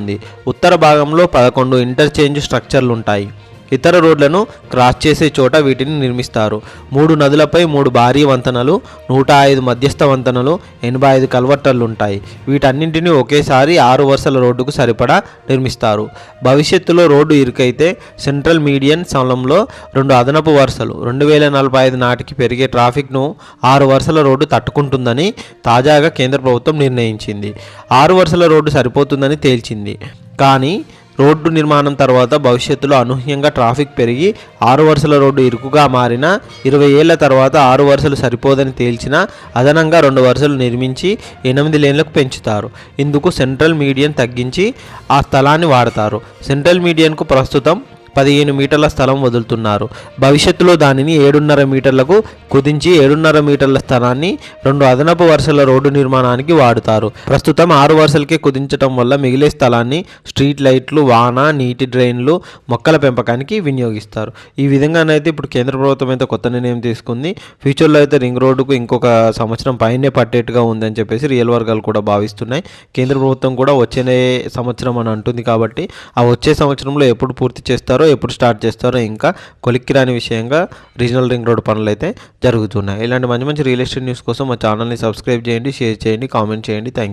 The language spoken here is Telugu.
ఉంది. ఉత్తర భాగంలో 11 ఇంటర్చేంజ్ స్ట్రక్చర్లు ఉంటాయి. ఇతర రోడ్లను క్రాస్ చేసే చోట వీటిని నిర్మిస్తారు. 3 నదులపై 3 భారీ వంతెనలు, 105 మధ్యస్థ వంతెనలు, 85 కల్వర్టర్లు ఉంటాయి. వీటన్నింటినీ ఒకేసారి 6 వరుసల రోడ్డుకు సరిపడా నిర్మిస్తారు. భవిష్యత్తులో రోడ్డు ఇరుకైతే సెంట్రల్ మీడియన్ స్థలంలో 2 అదనపు వరుసలు 2045 నాటికి పెరిగే ట్రాఫిక్ను 6 వరుసల రోడ్డు తట్టుకుంటుందని తాజాగా కేంద్ర ప్రభుత్వం నిర్ణయించింది. 6 వరుసల రోడ్డు సరిపోతుందని తేల్చింది. కానీ రోడ్డు నిర్మాణం తర్వాత భవిష్యత్తులో అనూహ్యంగా ట్రాఫిక్ పెరిగి 6 వరుసల రోడ్డు ఇరుకుగా మారినా 20 ఏళ్ల తర్వాత 6 వరుసలు సరిపోదని తేల్చినా అదనంగా 2 వరుసలు నిర్మించి 8 లేన్లకు పెంచుతారు. ఇందుకు సెంట్రల్ మీడియన్ తగ్గించి ఆ స్థలాన్ని వాడతారు. సెంట్రల్ మీడియన్కు ప్రస్తుతం 15 మీటర్ల స్థలం వదులుతున్నారు. భవిష్యత్తులో దానిని 7.5 మీటర్లకు కుదించి 7.5 మీటర్ల స్థలాన్ని 2 అదనపు వరుసల రోడ్డు నిర్మాణానికి వాడుతారు. ప్రస్తుతం 6 వరుసలకే కుదించడం వల్ల మిగిలే స్థలాన్ని స్ట్రీట్ లైట్లు, వాన, నీటి డ్రైన్లు, మొక్కల పెంపకానికి వినియోగిస్తారు. ఈ విధంగానైతే ఇప్పుడు కేంద్ర ప్రభుత్వం అయితే కొత్త నిర్ణయం తీసుకుంది. ఫ్యూచర్లో అయితే రింగ్ రోడ్డుకు ఇంకొక సంవత్సరం పైనే పట్టేట్టుగా ఉందని చెప్పేసి రియల్ వర్గాలు కూడా భావిస్తున్నాయి. కేంద్ర ప్రభుత్వం కూడా వచ్చే సంవత్సరం అని అంటుంది కాబట్టి ఆ వచ్చే సంవత్సరంలో ఎప్పుడు పూర్తి చేస్తారో, ఎప్పుడు స్టార్ట్ చేస్తారో ఇంకా కొలిక్కిరాని విషయంగా రీజనల్ రింగ్ రోడ్ పనులు అయితే జరుగుతున్నాయి. ఇలాంటి మంచి మంచి రియల్ ఎస్టేట్ న్యూస్ కోసం మా ఛానల్ని సబ్స్క్రైబ్ చేయండి, షేర్ చేయండి, కామెంట్ చేయండి. Thank you.